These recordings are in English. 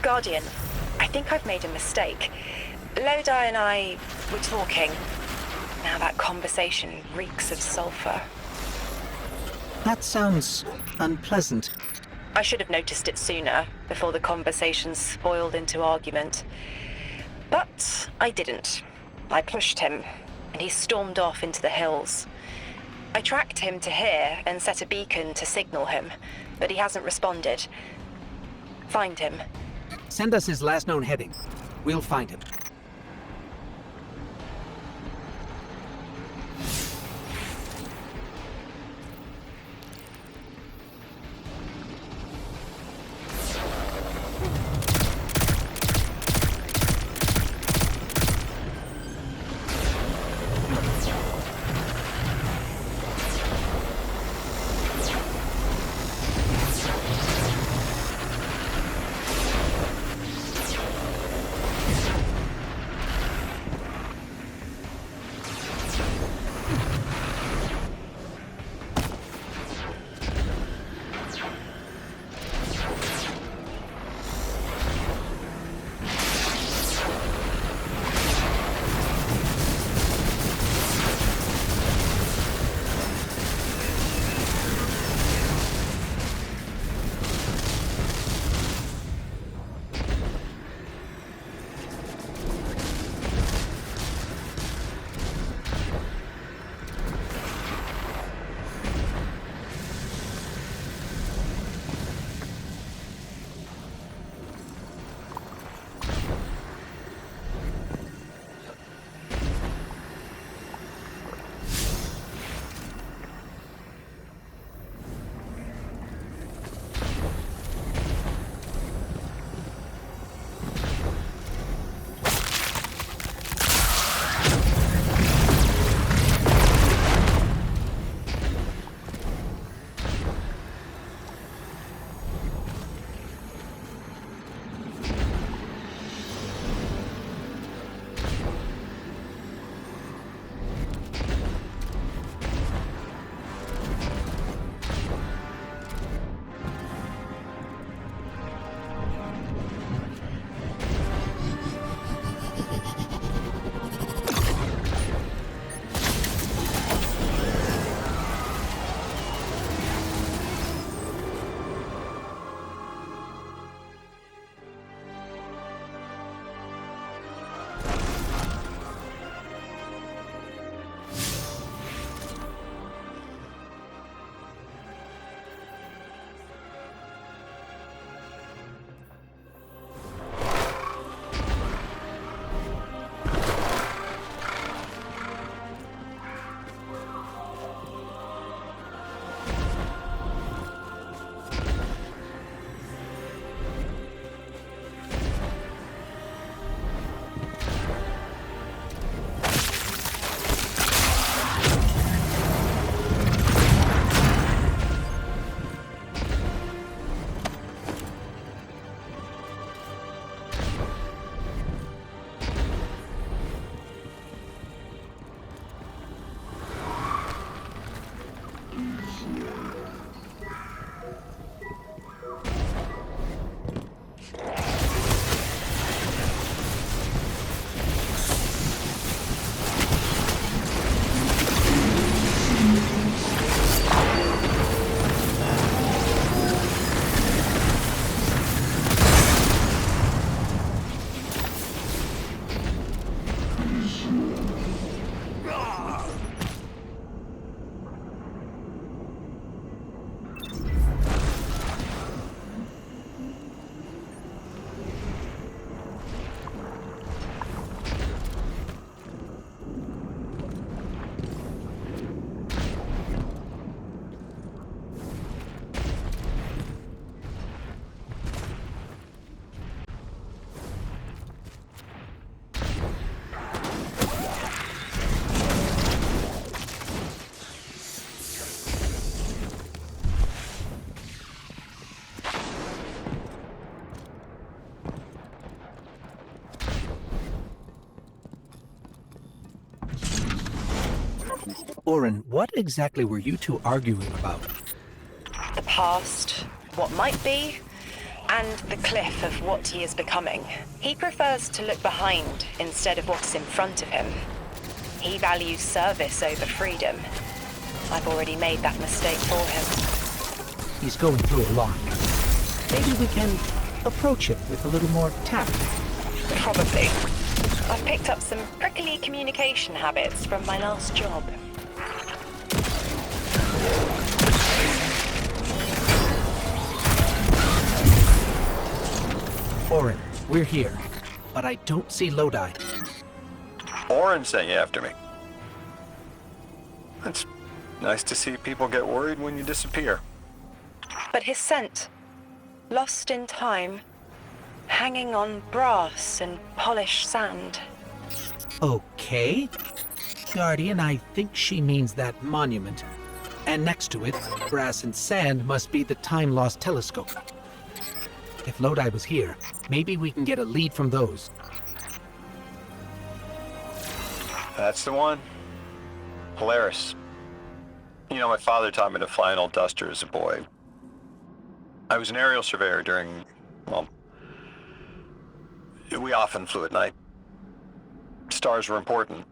Guardian, I think I've made a mistake. Lodi and I were talking. Now that conversation reeks of sulfur. That sounds unpleasant. I should have noticed it sooner, before the conversation spoiled into argument. But I didn't. I pushed him, and he stormed off into the hills. I tracked him to here and set a beacon to signal him, but he hasn't responded. Find him. Send us his last known heading. We'll find him. Oren, what exactly were you two arguing about? The past, what might be, and the cliff of what he is becoming. He prefers to look behind instead of what's in front of him. He values service over freedom. I've already made that mistake for him. He's going through a lot. Maybe we can approach him with a little more tact. Probably. I've picked up some prickly communication habits from my last job. Orin, we're here, but I don't see Lodi. Orin sent you after me. It's nice to see people get worried when you disappear. But his scent, lost in time, hanging on brass and polished sand. Okay. Guardian, I think she means that monument. And next to it, brass and sand must be the time-lost telescope. If Lodi was here, maybe we can get a lead from those. That's the one. Polaris. You know, my father taught me to fly an old duster as a boy. I was an aerial surveyor during, well, we often flew at night. Stars were important.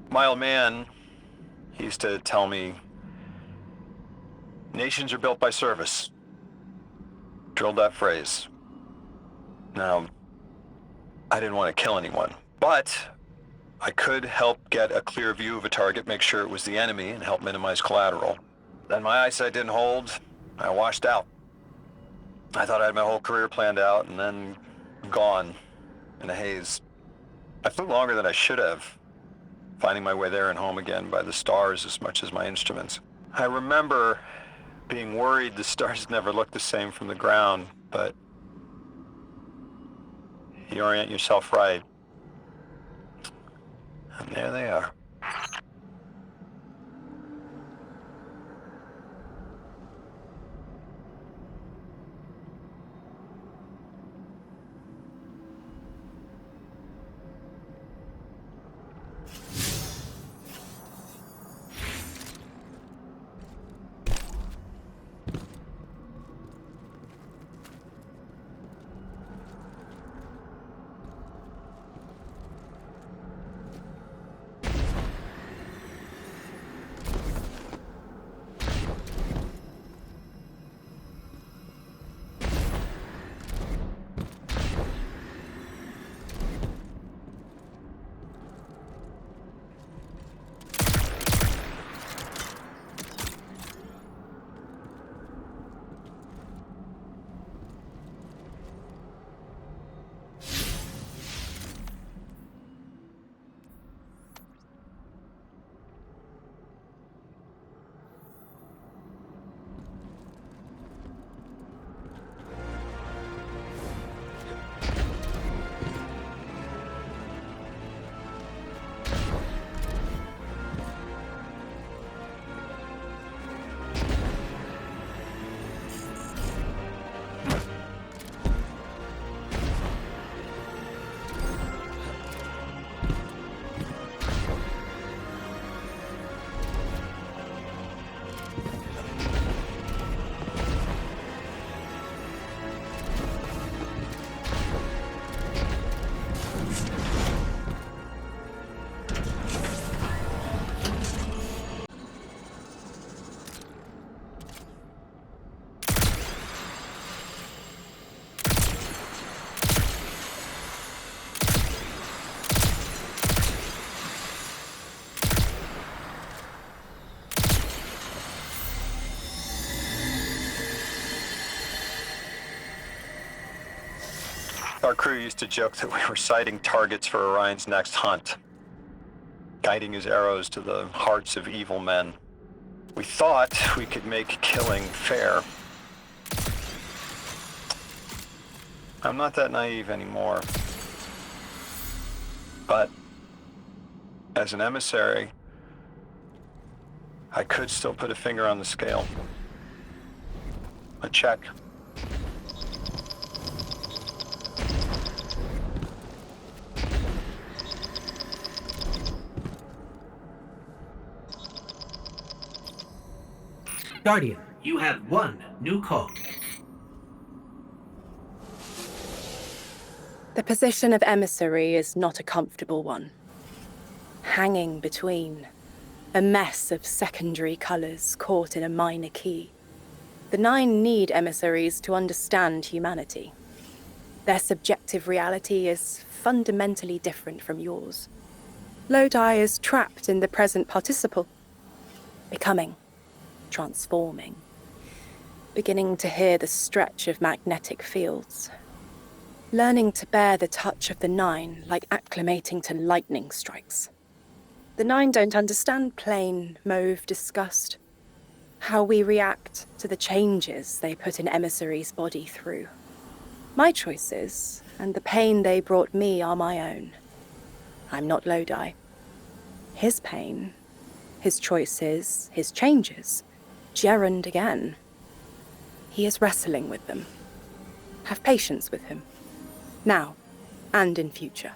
My old man, he used to tell me, nations are built by service. Drilled that phrase. Now, I didn't want to kill anyone, but I could help get a clear view of a target, make sure it was the enemy, and help minimize collateral. Then my eyesight didn't hold. I washed out. I thought I had my whole career planned out, and then gone in a haze. I flew longer than I should have, finding my way there and home again by the stars as much as my instruments. I remember being worried the stars never look the same from the ground, but you orient yourself right, and there they are. Our crew used to joke that we were sighting targets for Orion's next hunt, guiding his arrows to the hearts of evil men. We thought we could make killing fair. I'm not that naive anymore. But as an emissary, I could still put a finger on the scale. A check. Guardian, you have one new call. The position of emissary is not a comfortable one. Hanging between, a mess of secondary colors caught in a minor key. The Nine need emissaries to understand humanity. Their subjective reality is fundamentally different from yours. Lodi is trapped in the present participle, becoming, transforming, beginning to hear the stretch of magnetic fields, learning to bear the touch of the Nine like acclimating to lightning strikes. The Nine don't understand plain, mauve disgust, how we react to the changes they put an emissary's body through. My choices and the pain they brought me are my own. I'm not Lodi. His pain, his choices, his changes, gerund again. He is wrestling with them. Have patience with him, now and in future.